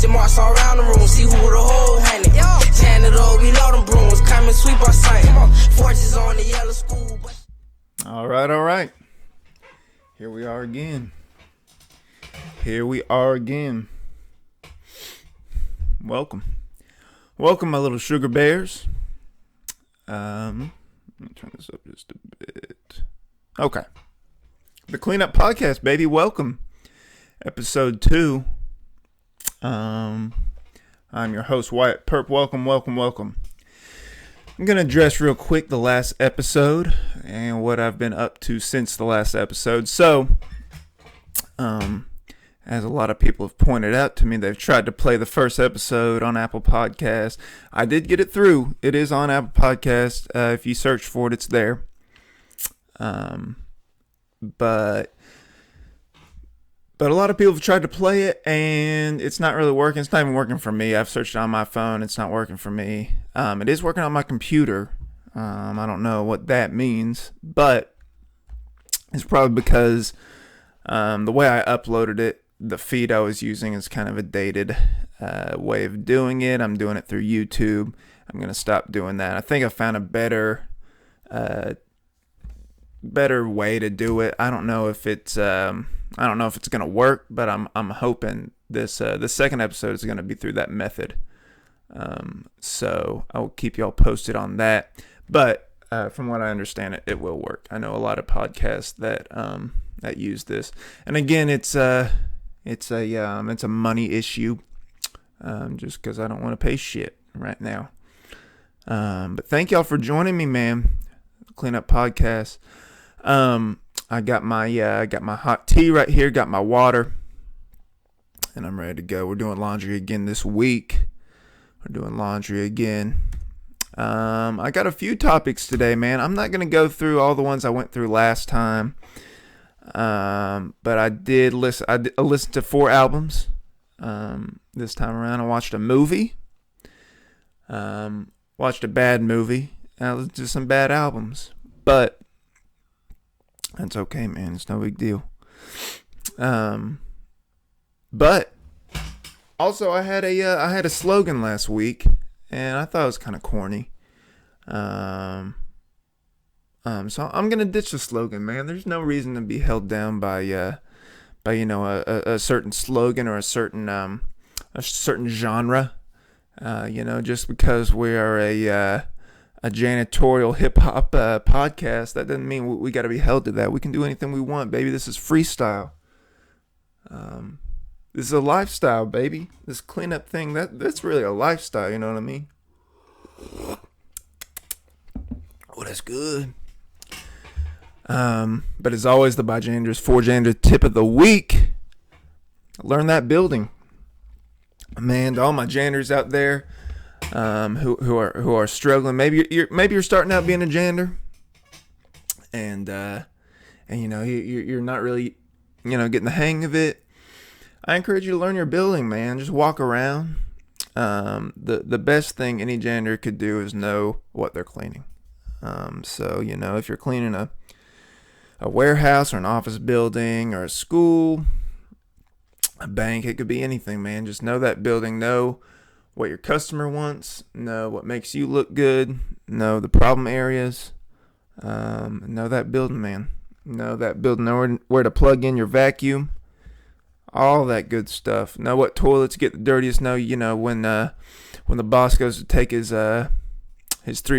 Question marks all around the room. See who the whole handed. Janitor, we know them brooms. Come and sweep our sight. Fortunes on the yellow school. All right. Here we are again. Welcome, my little sugar bears. Let me turn this up just a bit. Okay. The Cleanup Podcast, baby. Welcome. Episode 2. I'm your host, Wyatt Purp. Welcome. I'm going to address real quick the last episode and what I've been up to since the last episode. So, as a lot of people have pointed out to me, they've tried to play the first episode on Apple Podcasts. I did get it through. It is on Apple Podcasts. If you search for it, it's there. But a lot of people have tried to play it, and it's not really working. It's not even working for me. I've searched it on my phone. It's not working for me. It is working on my computer. I don't know what that means, but it's probably because the way I uploaded it, the feed I was using is kind of a dated way of doing it. I'm doing it through YouTube. I'm going to stop doing that. I think I found a better way to do it. I don't know if it's going to work, but I'm hoping this the second episode is going to be through that method. So I will keep y'all posted on that. But from what I understand, it will work. I know a lot of podcasts that use this, and again, it's a money issue. Just because I don't want to pay shit right now. But thank y'all for joining me, man. Cleanup Podcast. I got my hot tea right here. Got my water, and I'm ready to go. We're doing laundry again this week. I got a few topics today, man. I'm not gonna go through all the ones I went through last time. But I did listen. I listened to 4 albums. This time around, I watched a movie. Watched a bad movie. I listened to some bad albums, but that's okay, man. It's no big deal. But also, I had a slogan last week, and I thought it was kind of corny. So I'm gonna ditch the slogan, man. There's no reason to be held down by a certain slogan or a certain genre. Just because we are a janitorial hip hop podcast, that doesn't mean we got to be held to that. We can do anything we want, baby. This is freestyle. This is a lifestyle, baby. This cleanup thing, that's really a lifestyle. You know what I mean? Oh, that's good. But as always, the By Jander's 4 Jander tip of the week. Learn that building, man. To all my Janders out there, who are struggling. Maybe you're starting out being a Jander, and you're not really getting the hang of it. I encourage you to learn your building, man. Just walk around. The best thing any Jander could do is know what they're cleaning. So if you're cleaning a warehouse or an office building or a school, a bank, it could be anything, man. Just know that building, know what your customer wants, know what makes you look good, know the problem areas, know that building, man. Know that building, know where to plug in your vacuum, all that good stuff. Know what toilets get the dirtiest, know when the boss goes to take his 3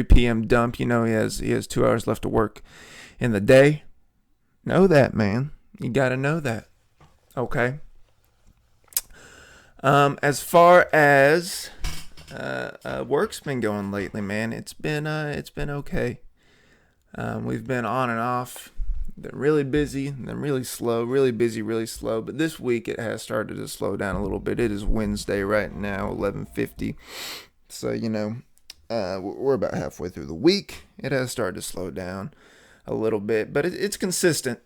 p.m. dump, he has 2 hours left to work in the day. Know that, man. You got to know that. Okay. As far as work's been going lately, man, it's been okay. We've been on and off. Been really busy, and then really slow. Really busy, really slow. But this week it has started to slow down a little bit. It is Wednesday right now, 11:50. So we're about halfway through the week. It has started to slow down a little bit, but it's consistent,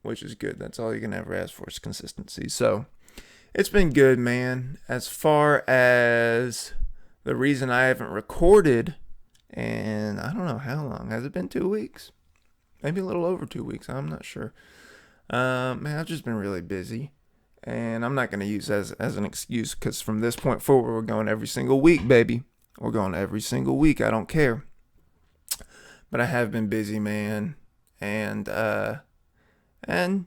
which is good. That's all you can ever ask for is consistency. So it's been good, man. As far as the reason I haven't recorded, and I don't know how long. Has it been 2 weeks? Maybe a little over 2 weeks. I'm not sure. Man, I've just been really busy. And I'm not going to use as an excuse, because from this point forward, we're going every single week, baby. We're going every single week. I don't care. But I have been busy, man. And that kind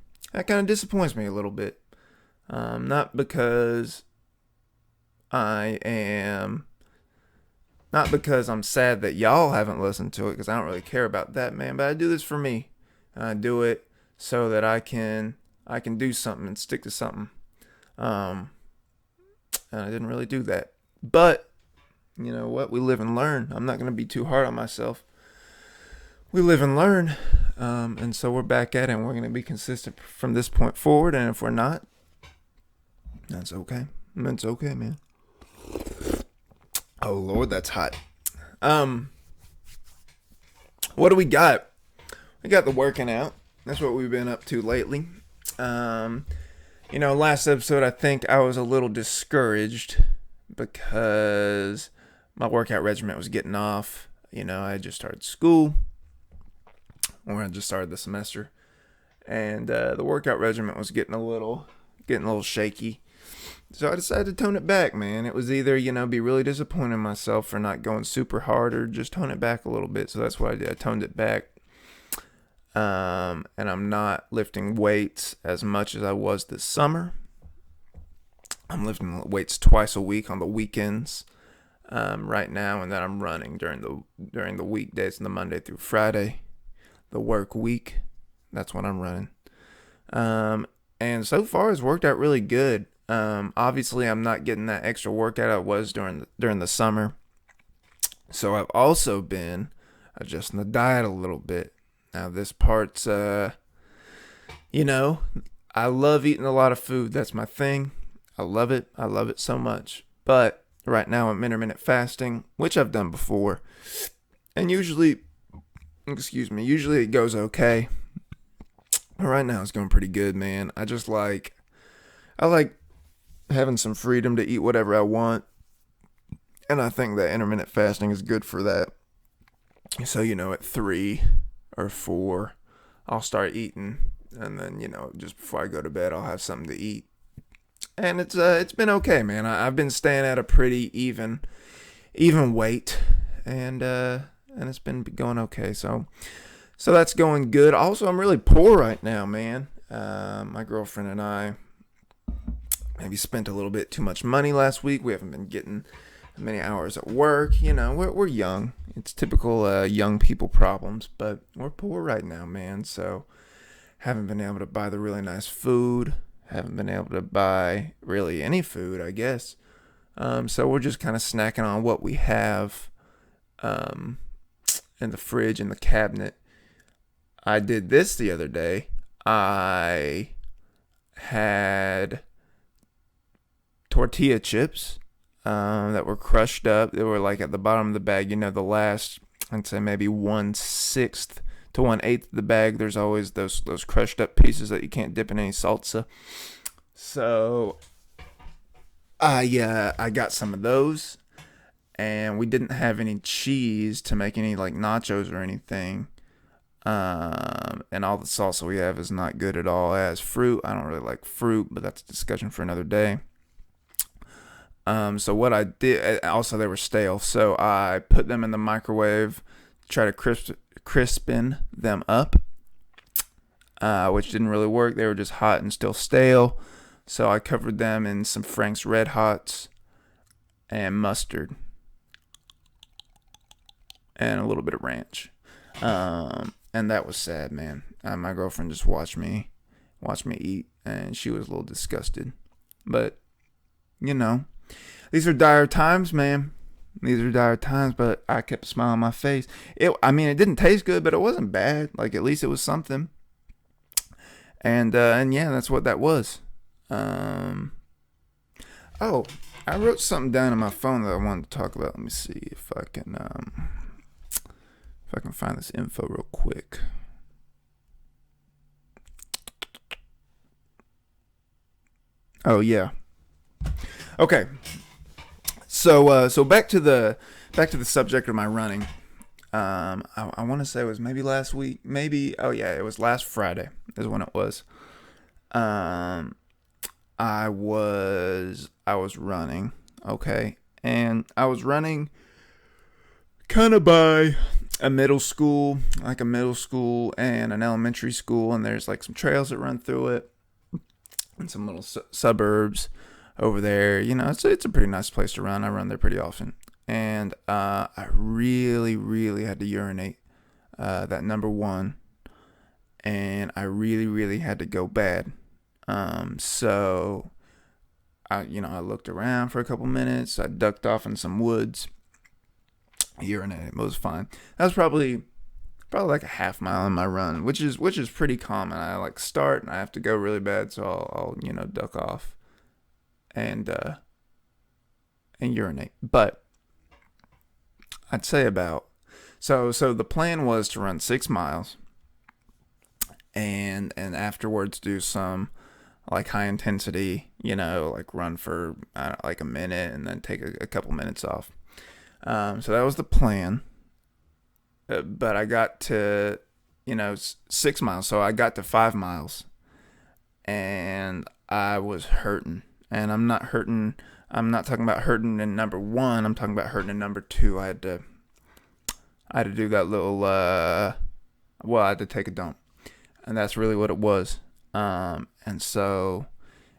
of disappoints me a little bit. Not because I'm sad that y'all haven't listened to it, because I don't really care about that, man. But I do this for me. I do it so that I can do something and stick to something. And I didn't really do that. But you know what? We live and learn. I'm not going to be too hard on myself. We live and learn. And so we're back at it, and we're going to be consistent from this point forward. And if we're not, that's okay. It's okay, man. Oh, Lord, that's hot. What do we got? We got the working out. That's what we've been up to lately. Last episode, I think I was a little discouraged because my workout regimen was getting off. I had just started school, or I just started the semester, and the workout regimen was getting a little shaky. So I decided to tone it back, man. It was either, be really disappointed in myself for not going super hard, or just tone it back a little bit. So that's what I did. I toned it back. And I'm not lifting weights as much as I was this summer. I'm lifting weights twice a week on the weekends right now, and then I'm running during the weekdays, and the Monday through Friday, the work week. That's when I'm running. And so far it's worked out really good. Obviously I'm not getting that extra workout I was during the summer. So I've also been adjusting the diet a little bit. Now this part's, I love eating a lot of food. That's my thing. I love it. I love it so much. But right now I'm intermittent fasting, which I've done before. And usually it goes okay. But right now it's going pretty good, man. I like having some freedom to eat whatever I want. And I think that intermittent fasting is good for that. So, at 3 or 4, I'll start eating. And then, just before I go to bed, I'll have something to eat. And it's been okay, man. I've been staying at a pretty even weight. And it's been going okay. So that's going good. Also, I'm really poor right now, man. My girlfriend and I maybe spent a little bit too much money last week. We haven't been getting many hours at work. We're young. It's typical young people problems, but we're poor right now, man. So haven't been able to buy the really nice food. Haven't been able to buy really any food, I guess. So we're just kind of snacking on what we have in the fridge, in the cabinet. I did this the other day. I had tortilla chips that were crushed up. They were like at the bottom of the bag. The last, I'd say maybe 1/6 to 1/8 of the bag. There's always those crushed up pieces that you can't dip in any salsa. So I got some of those, and we didn't have any cheese to make any like nachos or anything. And all the salsa we have is not good at all. It has fruit. I don't really like fruit, but that's a discussion for another day. So what I did, also they were stale, so I put them in the microwave to try to crispen them up, which didn't really work. They were just hot and still stale. So I covered them in some Frank's Red Hots and mustard and a little bit of ranch. And that was sad, man. My girlfriend just watched me eat, and she was a little disgusted. But, these are dire times, man. These are dire times, but I kept a smile on my face. It didn't taste good, but it wasn't bad. Like, at least it was something. And yeah, that's what that was. Oh, I wrote something down on my phone that I wanted to talk about. Let me see if I can find this info real quick. Oh yeah. Okay. So back to the subject of my running. I want to say it was maybe last week. Maybe, oh yeah, it was last Friday is when it was. I I was running, okay? And I was running kind of by a middle school and an elementary school, and there's like some trails that run through it and some little suburbs over there. It's a pretty nice place to run. I run there pretty often. And I really, really had to urinate that number one. And I really, really had to go bad. So I looked around for a couple minutes. I ducked off in some woods. Urinated. It was fine. That was probably like a half mile in my run, which is pretty common. I like start and I have to go really bad, so I'll duck off and urinate. But I'd say about so the plan was to run 6 miles and afterwards do some like high intensity, like run for like a minute and then take a couple minutes off. So that was the plan. But I got to 6 miles, so I got to 5 miles and I was hurting. And I'm not talking about hurting in number 1, I'm talking about hurting in number 2. I had to do that little I had to take a dump. And that's really what it was. And so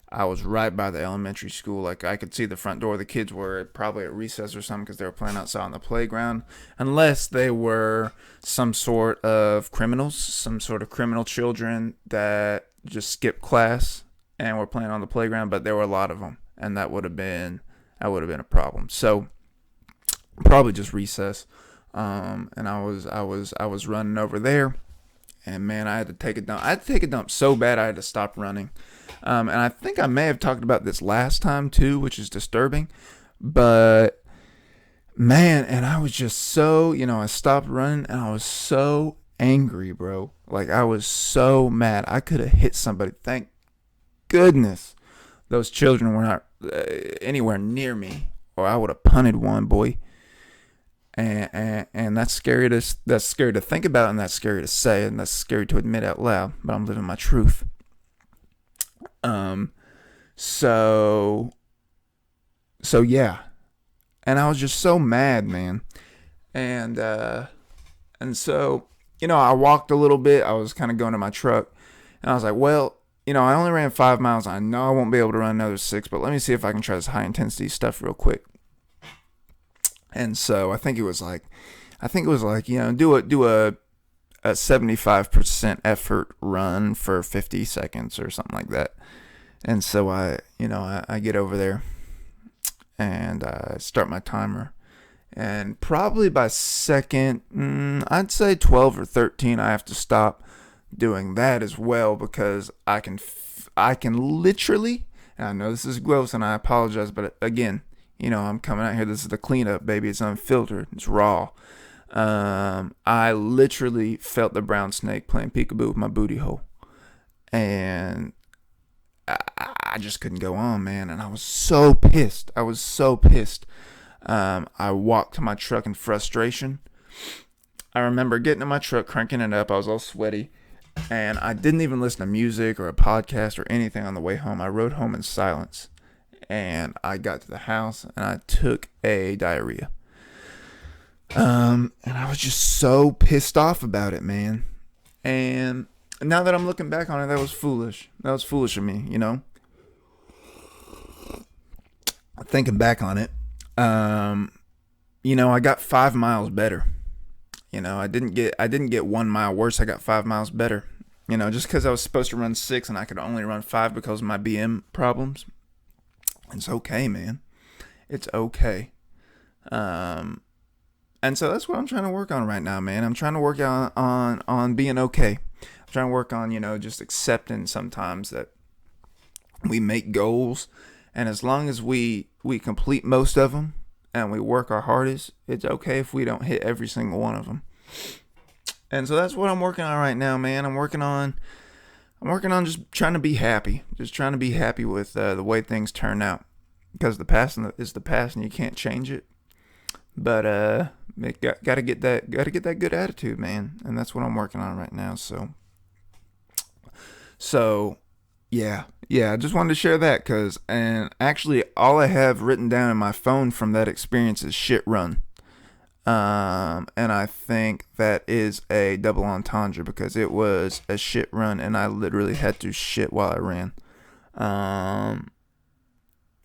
I was right by the elementary school. Like, I could see the front door. The kids were probably at recess or something because they were playing outside on the playground. Unless they were some sort of criminals, some sort of criminal children that just skipped class and were playing on the playground. But there were a lot of them, and that would have been a problem. So probably just recess. And I was running over there. And man, I had to take a dump. I had to take a dump so bad I had to stop running. And I think I may have talked about this last time too, which is disturbing. But man, and I was just so, I stopped running and I was so angry, bro. Like, I was so mad. I could have hit somebody. Thank goodness those children were not anywhere near me, or I would have punted one, boy. And that's scary to think about, and that's scary to say, and that's scary to admit out loud, but I'm living my truth. So yeah. And I was just so mad, man. And so, I walked a little bit. I was kind of going to my truck, and I was like, well, I only ran 5 miles. I know I won't be able to run another 6, but let me see if I can try this high intensity stuff real quick. And so I think it was like, do a 75% effort run for 50 seconds or something like that. And so I get over there and I start my timer, and probably by second, I'd say 12 or 13, I have to stop doing that as well, because I can literally, and I know this is gross and I apologize, but again, I'm coming out here. This is the cleanup, baby. It's unfiltered. It's raw. I literally felt the brown snake playing peekaboo with my booty hole. And I just couldn't go on, man. And I was so pissed. I walked to my truck in frustration. I remember getting in my truck, cranking it up. I was all sweaty. And I didn't even listen to music or a podcast or anything on the way home. I rode home in silence. And I got to the house and I took a diarrhea. And I was just so pissed off about it, man. And now that I'm looking back on it, that was foolish. That was foolish of me, Thinking back on it, I got 5 miles better. I didn't get 1 mile worse. I got 5 miles better. Just because I was supposed to run 6 and I could only run 5 because of my BM problems. It's okay, man. It's okay. And so that's what I'm trying to work on right now, man. I'm trying to work on being okay. I'm trying to work on, just accepting sometimes that we make goals, and as long as we complete most of them and we work our hardest, it's okay if we don't hit every single one of them. And so that's what I'm working on right now, man. I'm working on just trying to be happy. Just trying to be happy with the way things turn out. Because the past is the past and you can't change it. But gotta get that good attitude, man. And that's what I'm working on right now. So I just wanted to share that and actually all I have written down in my phone from that experience is shit run. And I think that is a double entendre because it was a shit run and I literally had to shit while I ran.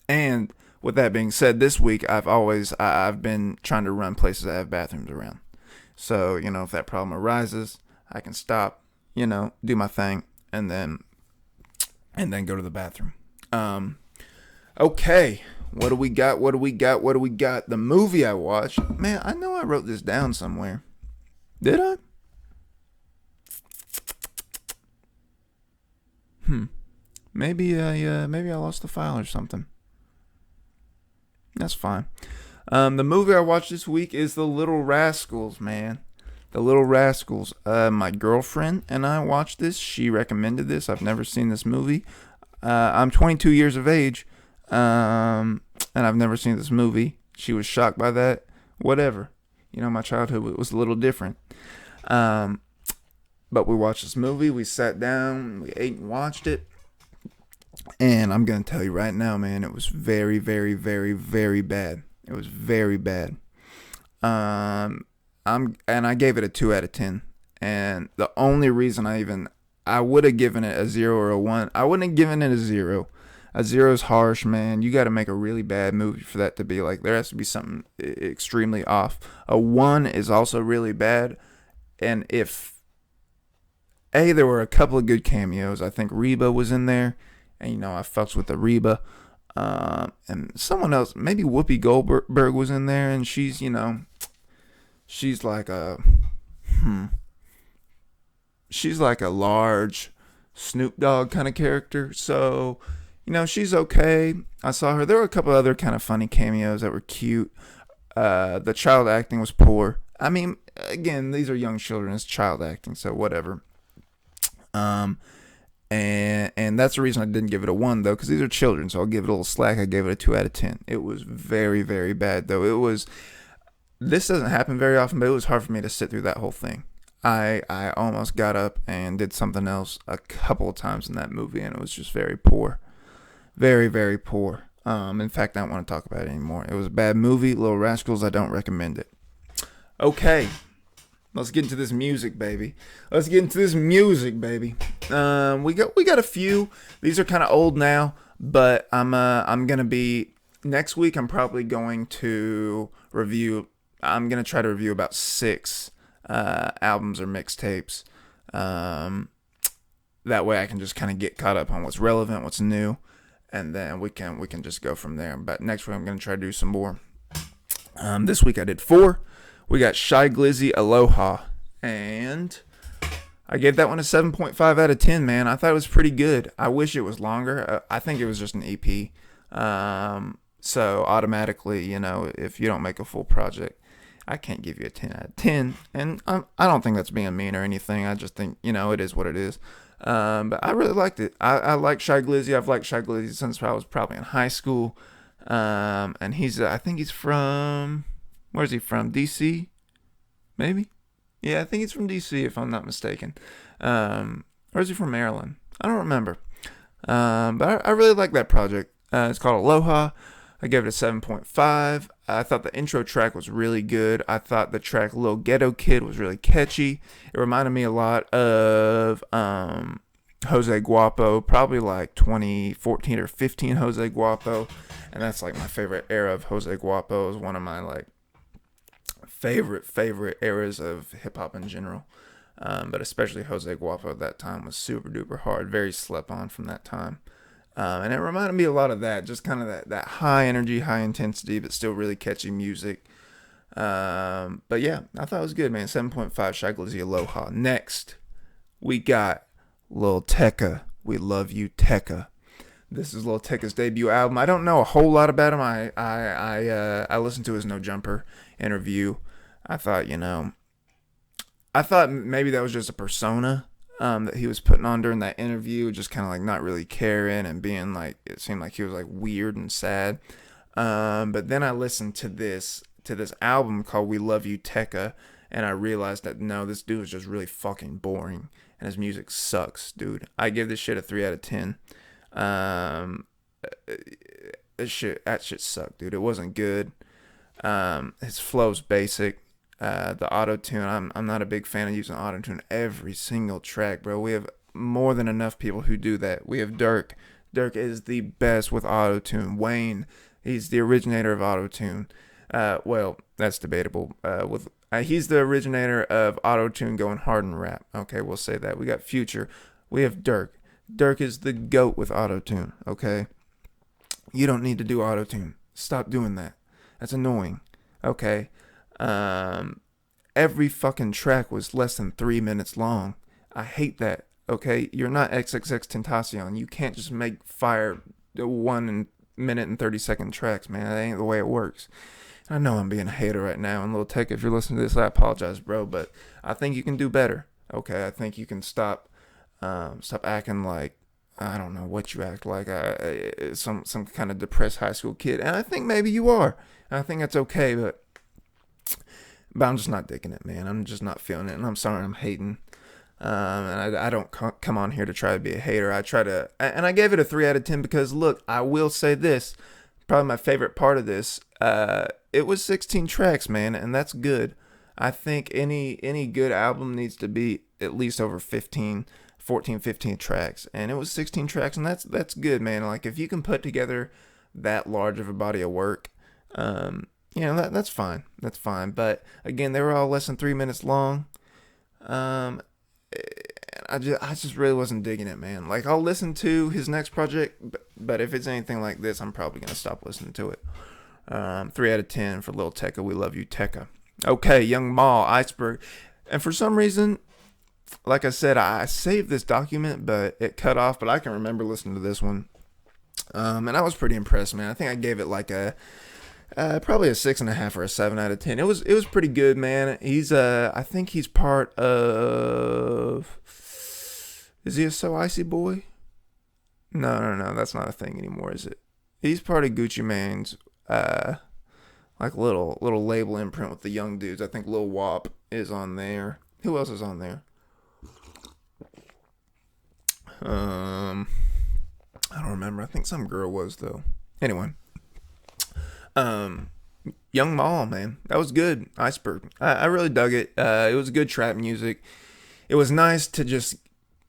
And with that being said, this week I've been trying to run places that have bathrooms around. So, if that problem arises, I can stop, do my thing and then go to the bathroom. Okay. What do we got? The movie I watched. Man, I know I wrote this down somewhere. Did I? Maybe I lost the file or something. That's fine. The movie I watched this week is The Little Rascals, man. The Little Rascals. My girlfriend and I watched this. She recommended this. I've never seen this movie. I'm 22 years of age. And I've never seen this movie. She was shocked by that. Whatever. My childhood was a little different. But we watched this movie. We sat down. We ate and watched it. And I'm going to tell you right now, man, it was very, very, very, very bad. It was very bad. And I gave it a 2 out of 10. And the only reason I would have given it a 0 or a 1. I wouldn't have given it a 0. A 0 is harsh, man. You got to make a really bad movie for that to be like, there has to be something extremely off. A 1 is also really bad. And if, there were a couple of good cameos. I think Reba was in there. And, I fucks with the Reba. And someone else, maybe Whoopi Goldberg was in there. And she's, she's like a large Snoop Dogg kind of character. So, she's okay. I saw her. There were a couple other kind of funny cameos that were cute. The child acting was poor. I mean, again, these are young children. It's child acting, so whatever. And that's the reason I didn't give it a 1, though, because these are children, so I'll give it a little slack. I gave it a 2 out of 10. It was very, very bad, though. This doesn't happen very often, but it was hard for me to sit through that whole thing. I almost got up and did something else a couple of times in that movie, and it was just very poor. Very, very poor. In fact, I don't want to talk about it anymore. It was a bad movie. Little Rascals, I don't recommend it. Okay. Let's get into this music, baby. We got a few. These are kind of old now, but I'm gonna be next week. I'm probably going to review. I'm gonna try to review about 6 albums or mixtapes. That way, I can just kind of get caught up on what's relevant, what's new, and then we can just go from there. But next week, I'm gonna try to do some more. This week I did 4. We got Shy Glizzy Aloha, and I gave that one a 7.5 out of 10, man. I thought it was pretty good. I wish it was longer. I think it was just an EP. So automatically, if you don't make a full project, I can't give you a 10 out of 10. And I don't think that's being mean or anything. I just think, it is what it is. But I really liked it. I like Shy Glizzy. I've liked Shy Glizzy since I was probably in high school. And I think he's from... Where's he from? DC? Maybe? Yeah, I think he's from DC if I'm not mistaken. Or is he from Maryland? I don't remember. But I really like that project. It's called Aloha. I gave it a 7.5. I thought the intro track was really good. I thought the track Lil Ghetto Kid was really catchy. It reminded me a lot of Jose Guapo, probably like 2014 or 15 Jose Guapo. And that's like my favorite era of Jose Guapo. Is one of my like favorite eras of hip-hop in general, but especially Jose Guapo at that time was super duper hard, very slept on from that time, and it reminded me a lot of that, just kind of that high energy, high intensity, but still really catchy music. But yeah, I thought it was good, man. 7.5, Shy Glizzy Aloha. Next, we got Lil Tecca, We Love You Tecca. This is Lil Tecca's debut album. I don't know a whole lot about him. I listened to his No Jumper interview. I thought maybe that was just a persona that he was putting on during that interview, just kind of like not really caring and being like, it seemed like he was like weird and sad. But then I listened to this album called We Love You Tecca, and I realized that no, this dude is just really fucking boring, and his music sucks, dude. I give this shit a 3 out of 10. That shit sucked, dude. It wasn't good. His flow's basic. The auto tune, I'm not a big fan of using auto tune every single track, bro. We have more than enough people who do that. We have Dirk. Dirk is the best with auto tune. Wayne, he's the originator of auto tune. Well, that's debatable. He's the originator of auto tune going hard in rap. Okay, we'll say that. We got Future. We have Dirk. Dirk is the GOAT with auto tune. Okay, you don't need to do auto tune. Stop doing that. That's annoying. Okay. Every fucking track was less than 3 minutes long. I hate that. Okay, you're not XXXTentacion. You can't just make fire 1 minute and 30-second tracks, man. That ain't the way it works. I know I'm being a hater right now, and Lil Tecca, if you're listening to this, I apologize, bro. But I think you can do better. Okay, I think you can stop acting like, I don't know what you act like, some kind of depressed high school kid, and I think maybe you are. I think that's okay, but I'm just not digging it, man. I'm just not feeling it, and I'm sorry I'm hating. And I don't come on here to try to be a hater. And I gave it a 3 out of 10 because, look, I will say this, probably my favorite part of this, it was 16 tracks, man, and that's good. I think any good album needs to be at least over 14, 15 tracks, and it was 16 tracks, and that's good, man. Like, if you can put together that large of a body of work, that's fine. That's fine. But again, they were all less than 3 minutes long. I just really wasn't digging it, man. Like, I'll listen to his next project, but if it's anything like this, I'm probably gonna stop listening to it. 3 out of 10 for Lil Tecca. We love you, Tecca. Okay, Young Maul, Iceberg, and for some reason, like I said, I saved this document, but it cut off. But I can remember listening to this one, and I was pretty impressed, man. I think I gave it like probably a 6.5 or a 7 out of 10. It was pretty good, man. He's I think he's part of. Is he a So Icy Boy? No, that's not a thing anymore, is it? He's part of Gucci Mane's like little label imprint with the young dudes. I think Lil Wop is on there. Who else is on there? I don't remember. I think some girl was, though. Anyway. Young Maul, man. That was good. Iceberg. I really dug it. It was good trap music. It was nice to just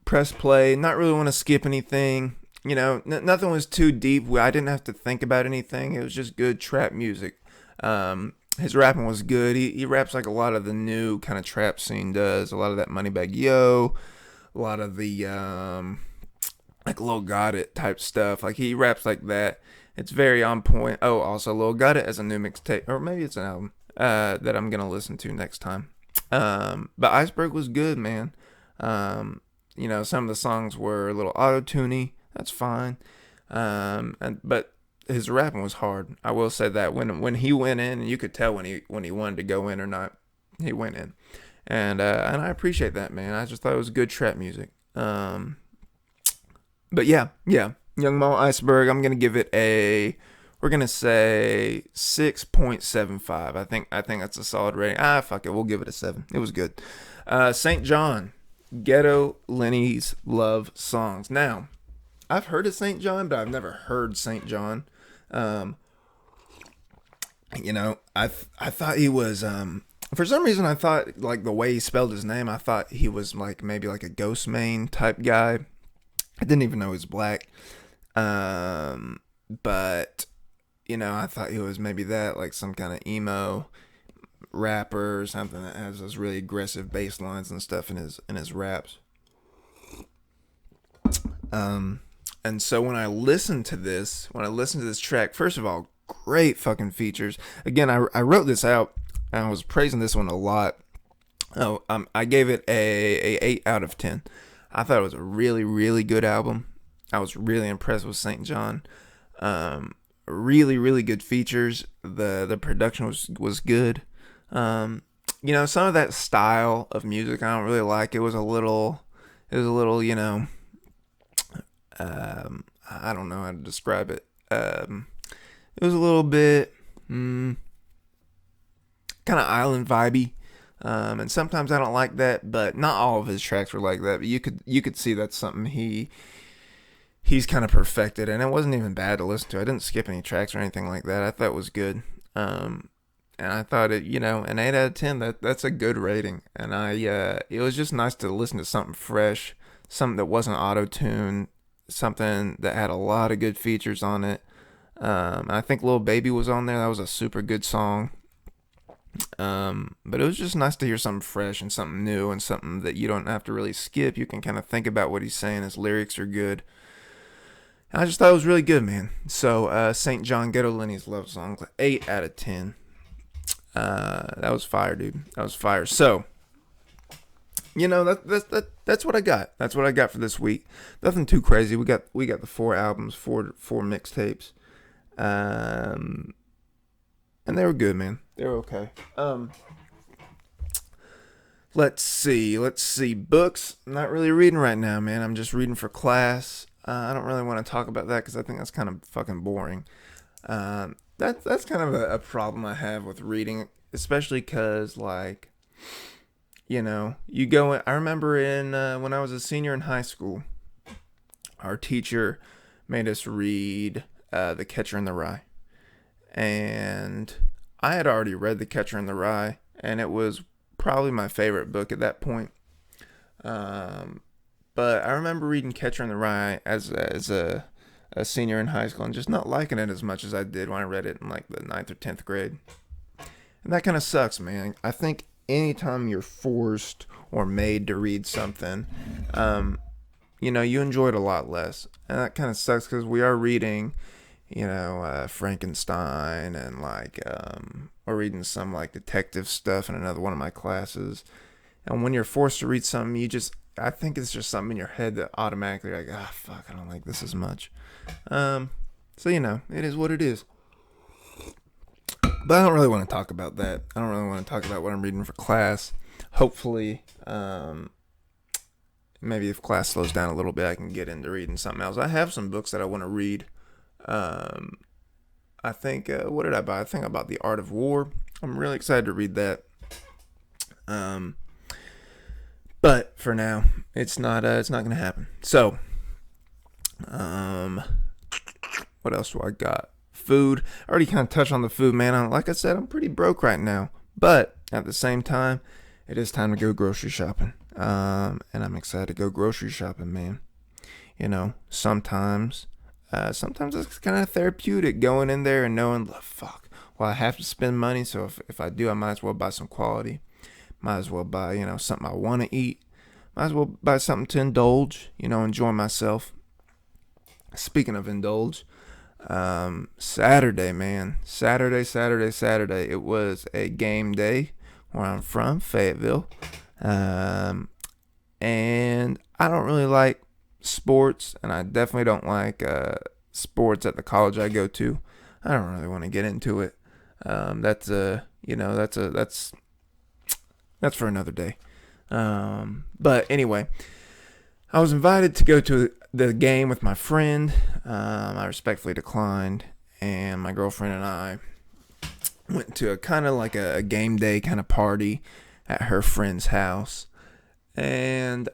press play, not really want to skip anything. You know, nothing was too deep. I didn't have to think about anything. It was just good trap music. His rapping was good. He raps like a lot of the new kind of trap scene does. A lot of that Moneybagg Yo. A lot of the, like Lil Got It type stuff. Like, he raps like that. It's very on point. Oh, also, Lil Got It as a new mixtape. Or maybe it's an album that I'm going to listen to next time. But Iceberg was good, man. You know, some of the songs were a little auto-tuney. That's fine. But his rapping was hard. I will say that when he went in, and you could tell when he wanted to go in or not, he went in. And I appreciate that, man. I just thought it was good trap music. But yeah. Young Maul, Iceberg, I'm going to give it we're going to say 6.75. I think that's a solid rating. Fuck it. We'll give it a 7. It was good. St. John, Ghetto Lenny's Love Songs. Now, I've heard of St. John, but I've never heard St. John. You know, I thought he was, for some reason I thought, like, the way he spelled his name, I thought he was, like, maybe like a Ghost Main type guy. I didn't even know he was black. But, you know, I thought he was maybe that, like some kind of emo rapper or something that has those really aggressive bass lines and stuff in his raps. And so when I listened to this track, first of all, great fucking features. Again, I wrote this out, and I was praising this one a lot. I gave it a 8 out of 10. I thought it was a really, really good album. I was really impressed with St. John. Really, really good features. The production was good. You know, some of that style of music I don't really like. It was a little, you know, I don't know how to describe it. It was a little bit kind of island vibey. And sometimes I don't like that, but not all of his tracks were like that. But you could see that's something he he's kind of perfected, and it wasn't even bad to listen to. I didn't skip any tracks or anything like that. I thought it was good. And I thought an 8 out of 10, that's a good rating. And it was just nice to listen to something fresh, something that wasn't auto-tuned, something that had a lot of good features on it. I think Lil Baby was on there. That was a super good song. But it was just nice to hear something fresh and something new and something that you don't have to really skip. You can kind of think about what he's saying. His lyrics are good. And I just thought it was really good, man. So, St. John Ghetto Lenny's Love Song, 8 out of 10. That was fire, dude. That was fire. So, that's what I got. That's what I got for this week. Nothing too crazy. We got the 4 albums, four mixtapes. And they were good, man. They were okay. Let's see. Books. I'm not really reading right now, man. I'm just reading for class. I don't really want to talk about that because I think that's kind of fucking boring. That's kind of a problem I have with reading, especially because, like, you go in, I remember when I was a senior in high school, our teacher made us read The Catcher in the Rye. And I had already read The Catcher in the Rye, and it was probably my favorite book at that point. But I remember reading Catcher in the Rye as a senior in high school and just not liking it as much as I did when I read it in like the 9th or 10th grade. And that kind of sucks, man. I think anytime you're forced or made to read something, you enjoy it a lot less. And that kind of sucks because we are reading, Frankenstein and or reading some like detective stuff in another one of my classes. And when you're forced to read something, I think it's just something in your head that automatically like, fuck, I don't like this as much. So, it is what it is. But I don't really want to talk about that. I don't really want to talk about what I'm reading for class. Hopefully, maybe if class slows down a little bit, I can get into reading something else. I have some books that I want to read. I think, what did I buy? I think I bought The Art of War. I'm really excited to read that. But for now, it's not going to happen. So, what else do I got? Food. I already kind of touched on the food, man. Like I said, I'm pretty broke right now. But at the same time, it is time to go grocery shopping. And I'm excited to go grocery shopping, man. Sometimes it's kind of therapeutic going in there and knowing, fuck, well, I have to spend money. So if I do, I might as well buy some quality. Might as well buy, something I want to eat. Might as well buy something to indulge, enjoy myself. Speaking of indulge, Saturday, man. Saturday. It was a game day where I'm from, Fayetteville. And I don't really like sports, and I definitely don't like sports at the college I go to. I don't really want to get into it. That's for another day. But anyway, I was invited to go to the game with my friend. I respectfully declined, and my girlfriend and I went to a kind of like a game day kind of party at her friend's house, and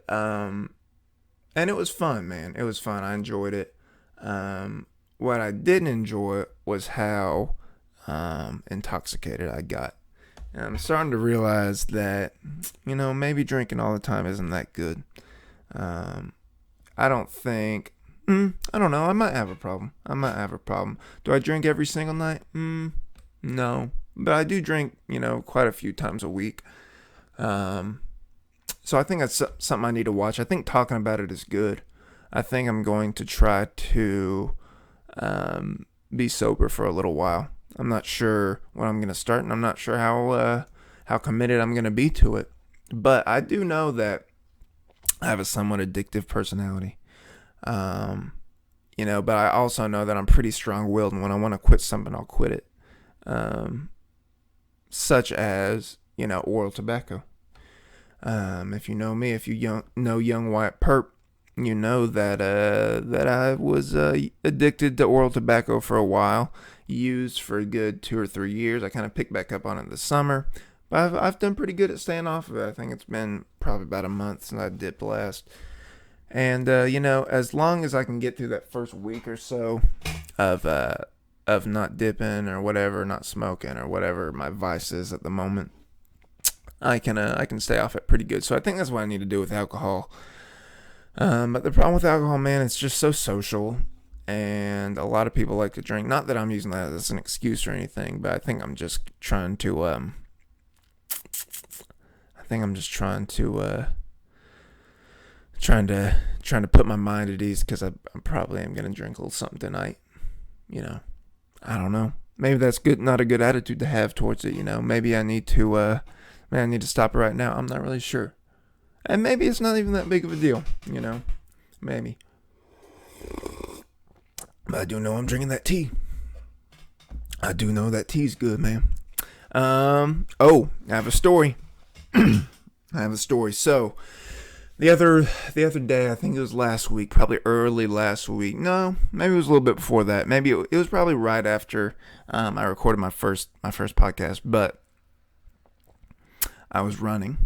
it was fun, man. It was fun. I enjoyed it. What I didn't enjoy was how intoxicated I got. And I'm starting to realize that, maybe drinking all the time isn't that good. I don't think, I don't know, I might have a problem. Do I drink every single night? No. But I do drink, quite a few times a week. So I think that's something I need to watch. I think talking about it is good. I think I'm going to try to be sober for a little while. I'm not sure when I'm going to start, and I'm not sure how committed I'm going to be to it. But I do know that I have a somewhat addictive personality. But I also know that I'm pretty strong-willed, and when I want to quit something, I'll quit it. Such as, oral tobacco. If you know me, if you know young Wyatt Purp, you know that I was addicted to oral tobacco for a while. Used for a good 2 or 3 years. I kind of picked back up on it this summer, but I've done pretty good at staying off of it. I think it's been probably about a month since I dipped last, And as long as I can get through that first week or so of not dipping or whatever, not smoking or whatever my vice is at the moment, I can stay off it pretty good. So I think that's what I need to do with alcohol. But the problem with alcohol, man, it's just so social, and a lot of people like to drink. Not that I'm using that as an excuse or anything, but I think I'm just trying to trying to put my mind at ease, because I probably am gonna drink a little something tonight. I don't know. Maybe that's good. Not a good attitude to have towards it. Maybe I need to stop it right now. I'm not really sure. And maybe it's not even that big of a deal. Maybe. But I do know I'm drinking that tea. I do know that tea's good, man. I have a story. So, the other day, I think it was last week, probably early last week. No, maybe it was a little bit before that. Maybe it was probably right after I recorded my first podcast. But I was running,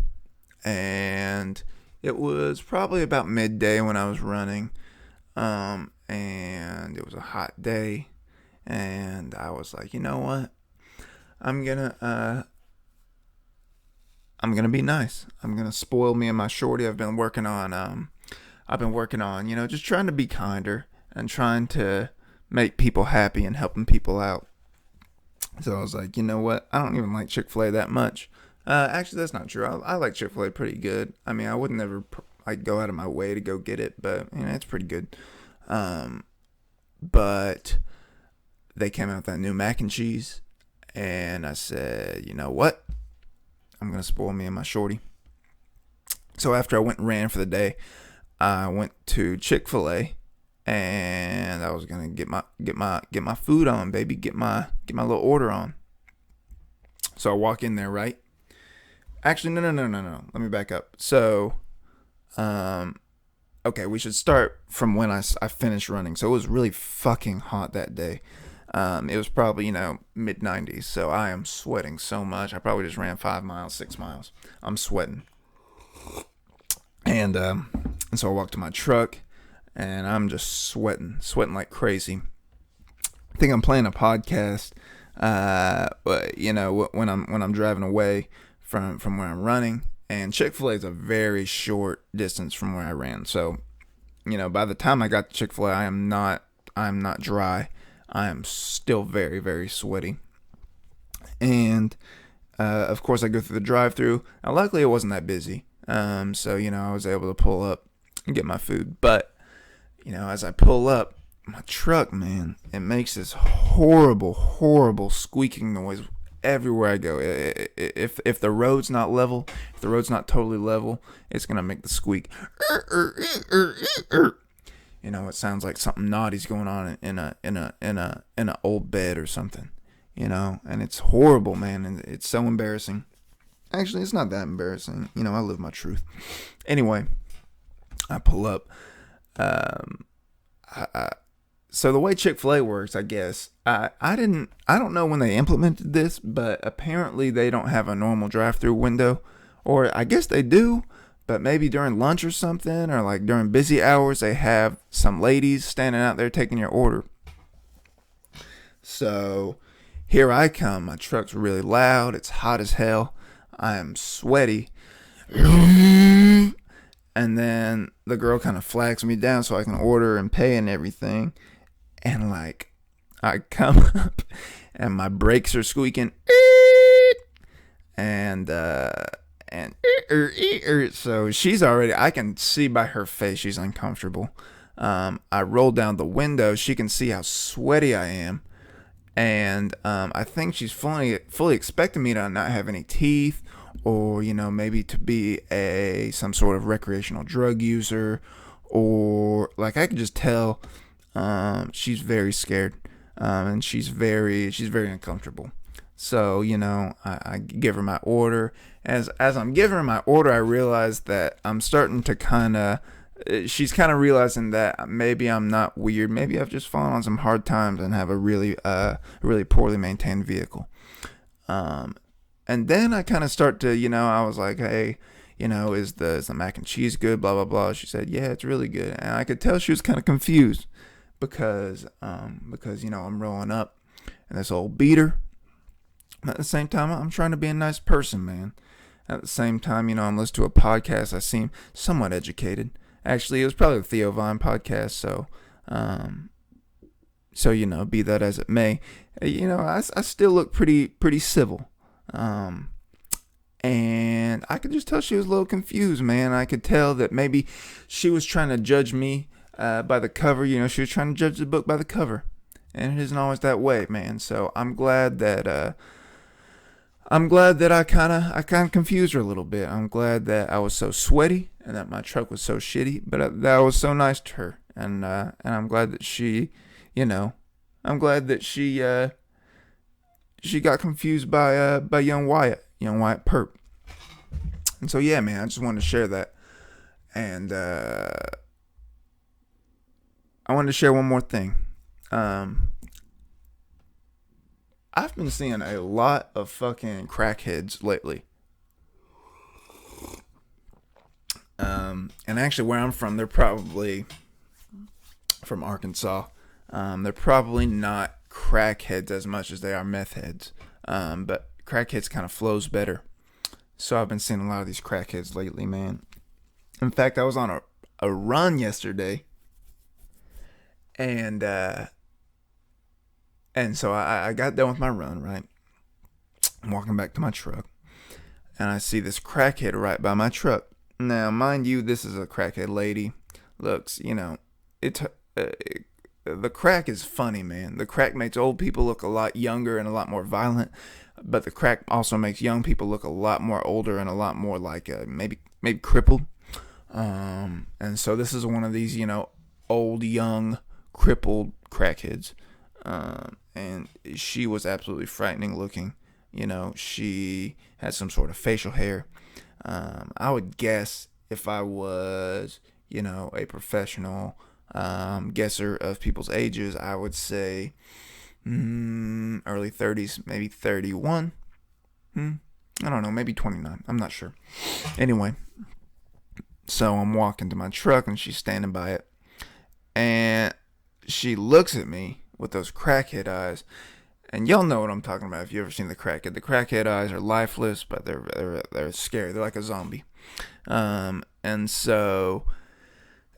and it was probably about midday when I was running, and it was a hot day, and I was like, you know what? I'm gonna be nice. I'm gonna spoil me and my shorty. I've been working on, just trying to be kinder and trying to make people happy and helping people out. So I was like, you know what? I don't even like Chick-fil-A that much. Actually, that's not true. I like Chick-fil-A pretty good. I mean, I would never go out of my way to go get it, but it's pretty good. But they came out with that new mac and cheese, and I said, you know what? I'm gonna spoil me and my shorty. So after I went and ran for the day, I went to Chick-fil-A, and I was gonna get my food on, baby, get my little order on. So I walk in there, right? Actually, no. Let me back up. So, okay, we should start from when I finished running. So it was really fucking hot that day. It was probably, mid-90s. So I am sweating so much. I probably just ran 5 miles, 6 miles. I'm sweating. And so I walked to my truck, and I'm just sweating like crazy. I think I'm playing a podcast, when I'm driving away from where I'm running, and Chick-fil-A is a very short distance from where I ran. So, by the time I got to Chick-fil-A, I'm not dry. I am still very, very sweaty. And, of course, I go through the drive-thru. Now, luckily, it wasn't that busy. So, I was able to pull up and get my food. But, as I pull up, my truck, man, it makes this horrible, horrible squeaking noise everywhere I go. If the road's not level, if the road's not totally level, it's gonna make the squeak. It sounds like something naughty's going on in a old bed or something. And it's horrible, man, and it's so embarrassing. Actually, it's not that embarrassing. I live my truth. Anyway, I pull up. So the way Chick-fil-A works, I guess, I don't know when they implemented this, but apparently they don't have a normal drive-through window, or I guess they do, but maybe during lunch or something, or like during busy hours, they have some ladies standing out there taking your order. So here I come. My truck's really loud. It's hot as hell. I am sweaty. And then the girl kind of flags me down so I can order and pay and everything. And I come up and my brakes are squeaking. And so she's already, I can see by her face she's uncomfortable. I roll down the window. She can see how sweaty I am. And I think she's fully expecting me to not have any teeth, or maybe to be some sort of recreational drug user, or I could just tell she's very scared, and she's very uncomfortable. So I give her my order. As I'm giving her my order, I realize that I'm starting to she's kind of realizing that maybe I'm not weird. Maybe I've just fallen on some hard times and have a really poorly maintained vehicle. And then I kind of start to, I was like, hey, is the mac and cheese good? Blah, blah, blah. She said, yeah, it's really good. And I could tell she was kind of confused because I'm rolling up in this old beater. At the same time, I'm trying to be a nice person, man. At the same time, I'm listening to a podcast. I seem somewhat educated. Actually, it was probably the Theo Vine podcast. So be that as it may, I still look pretty civil. And I could just tell she was a little confused, man. I could tell that maybe she was trying to judge me by the cover. She was trying to judge the book by the cover. And it isn't always that way, man. So I'm glad that I kind of confused her a little bit. I'm glad that I was so sweaty and that my truck was so shitty, but that I was so nice to her. And I'm glad that she got confused by young Wyatt Purp. And so, yeah, man, I just wanted to share that. And I wanted to share one more thing. I've been seeing a lot of fucking crackheads lately. And actually where I'm from, they're probably from Arkansas. They're probably not crackheads as much as they are meth heads. But crackheads kind of flows better. So I've been seeing a lot of these crackheads lately, man. In fact, I was on a run yesterday. And so I got done with my run, right? I'm walking back to my truck. And I see this crackhead right by my truck. Now, mind you, this is a crackhead lady. Looks, the crack is funny, man. The crack makes old people look a lot younger and a lot more violent. But the crack also makes young people look a lot more older and a lot more like maybe crippled. And so this is one of these, old, young, crippled crackheads. And she was absolutely frightening looking. She had some sort of facial hair. I would guess if I was, a professional guesser of people's ages, I would say early 30s, maybe 31. I don't know, maybe 29. I'm not sure. Anyway, so I'm walking to my truck and she's standing by it. And she looks at me with those crackhead eyes. And y'all know what I'm talking about if you ever seen the crackhead. The crackhead eyes are lifeless, but they're scary. They're like a zombie. And so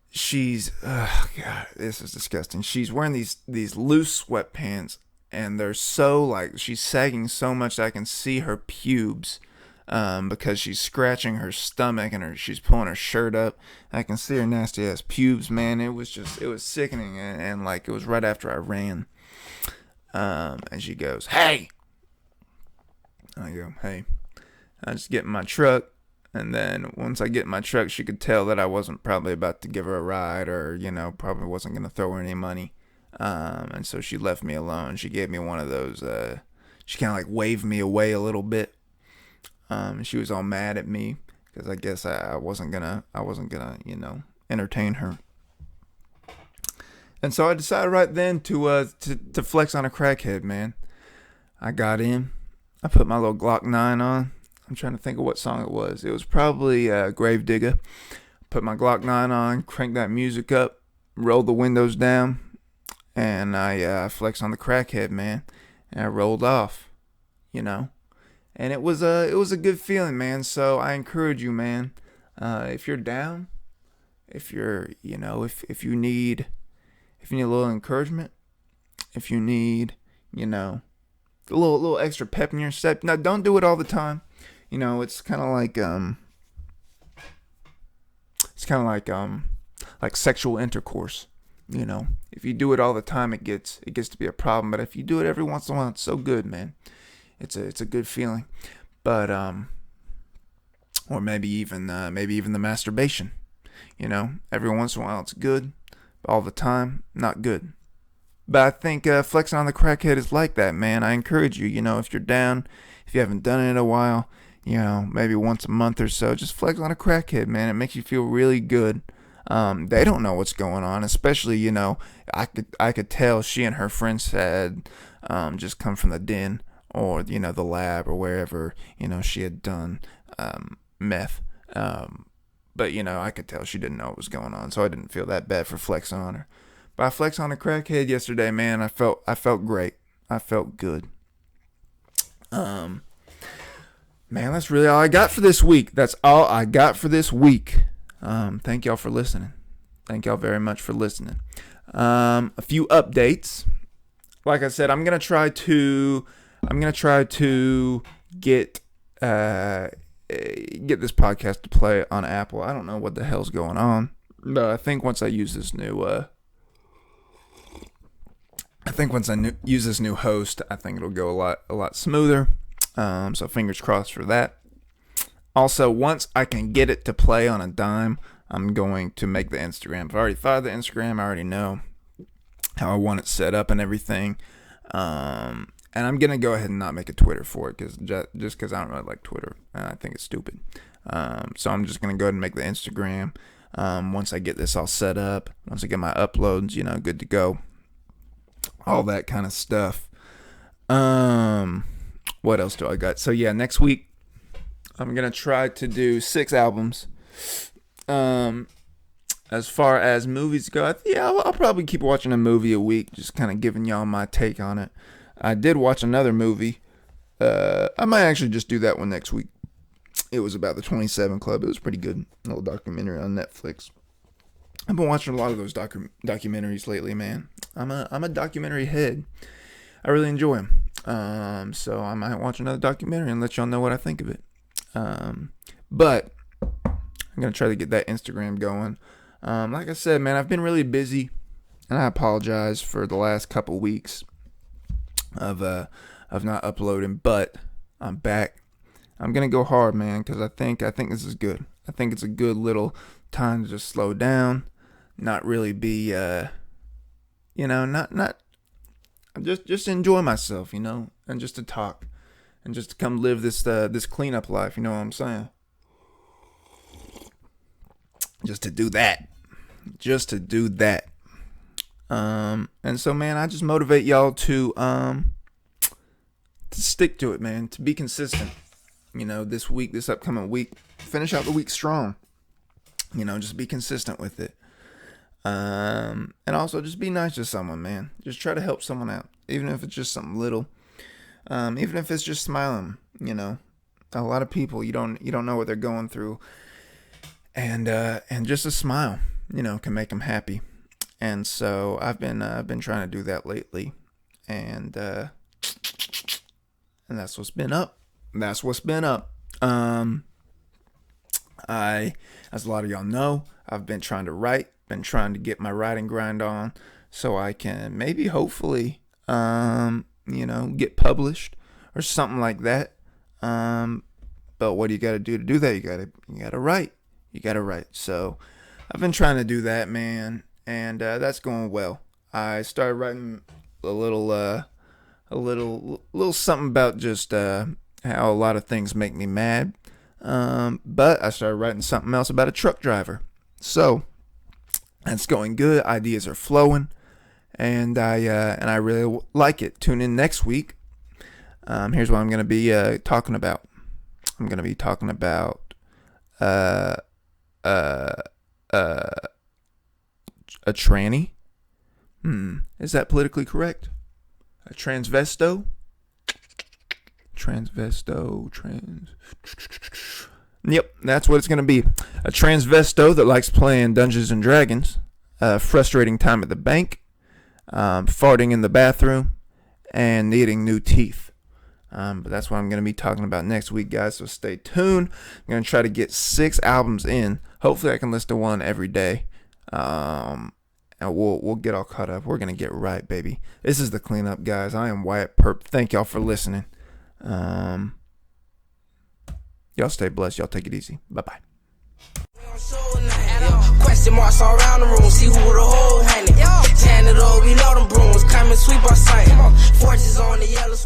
she's, God, this is disgusting. She's wearing these loose sweatpants, and they're so like, she's sagging so much that I can see her pubes. Because she's scratching her stomach and she's pulling her shirt up. I can see her nasty ass pubes, man. It was sickening, and like it was right after I ran. And she goes, "Hey!" I go, "Hey." I just get in my truck, and then once I get in my truck, she could tell that I wasn't probably about to give her a ride, or probably wasn't gonna throw her any money. And so she left me alone. She gave me one of those. She kind of like waved me away a little bit. She was all mad at me because I guess I wasn't gonna entertain her. And so I decided right then to flex on a crackhead, man. I got in. I put my little Glock 9 on. I'm trying to think of what song it was. It was probably Grave Digger. Put my Glock 9 on, cranked that music up, rolled the windows down, and I flexed on the crackhead, man. And I rolled off, And it was a good feeling, man. So I encourage you, man. If you're down, if you're, if you need a little encouragement, if you need, a little extra pep in your step. Now, don't do it all the time. It's kind of like sexual intercourse. If you do it all the time, it gets to be a problem. But if you do it every once in a while, it's so good, man. It's a good feeling. But or maybe even the masturbation. Every once in a while it's good, but all the time not good. But I think flexing on the crackhead is like that, man. I encourage you, if you're down, if you haven't done it in a while, maybe once a month or so, just flex on a crackhead, man. It makes you feel really good. They don't know what's going on, especially, I could tell she and her friends had just come from the den or, the lab or wherever, she had done meth. But, I could tell she didn't know what was going on, so I didn't feel that bad for flexing on her. But I flexed on a crackhead yesterday, man. I felt great. I felt good. Man, that's really all I got for this week. That's all I got for this week. Thank y'all for listening. Thank y'all very much for listening. A few updates. Like I said, I'm gonna try to get this podcast to play on Apple. I don't know what the hell's going on, but I think once I use this new use this new host, I think it'll go a lot smoother. So fingers crossed for that. Also, once I can get it to play on a dime, I'm going to make the Instagram. I've already thought of the Instagram. I already know how I want it set up and everything. And I'm going to go ahead and not make a Twitter for it just because I don't really like Twitter. I think it's stupid. So I'm just going to go ahead and make the Instagram. Once I get this all set up, once I get my uploads, good to go. All that kind of stuff. What else do I got? So yeah, next week I'm going to try to do 6 albums. As far as movies go, I'll probably keep watching a movie a week, just kind of giving y'all my take on it. I did watch another movie. I might actually just do that one next week. It was about the 27 Club. It was pretty good. A little documentary on Netflix. I've been watching a lot of those documentaries lately, man. I'm a documentary head. I really enjoy them. So I might watch another documentary and let y'all know what I think of it. But I'm going to try to get that Instagram going. Like I said, man, I've been really busy, and I apologize for the last couple weeks of not uploading, but I'm back. I'm going to go hard, man, because I think this is good. I think it's a good little time to just slow down, not really be, just enjoy myself, and just to talk, and just to come live this cleanup life, you know what I'm saying? Just to do that. And so, man, I just motivate y'all to stick to it, man, to be consistent. This upcoming week, finish out the week strong. Just be consistent with it. And also just be nice to someone, man. Just try to help someone out, even if it's just something little. Even if it's just smiling, a lot of people, you don't know what they're going through. And just a smile, can make them happy. And so I've been trying to do that lately, and that's what's been up. As a lot of y'all know, I've been trying to write, been trying to get my writing grind on, so I can maybe, hopefully, get published or something like that. But what do you got to do to do that? You gotta write. So I've been trying to do that, man, and that's going well. I started writing a little something about just how a lot of things make me mad. But I started writing something else about a truck driver. So that's going good. Ideas are flowing, and I really like it. Tune in next week. Here's what I'm going to be talking about. I'm going to be talking about a tranny. Is that politically correct? A transvesto? Yep, that's what it's going to be. A transvesto that likes playing Dungeons and Dragons, frustrating time at the bank, farting in the bathroom, and needing new teeth. But that's what I'm going to be talking about next week, guys, so stay tuned. I'm going to try to get 6 albums in. Hopefully I can listen to one every day. And we'll get all caught up. We're going to get right, baby. This is the cleanup, guys. I am Wyatt Purp. Thank y'all for listening. Y'all stay blessed. Y'all take it easy. Bye-bye. Question marks all around the room, see who the whole handed. Janitor, we know them brooms, come and sweep our sight. Forges on the yellow.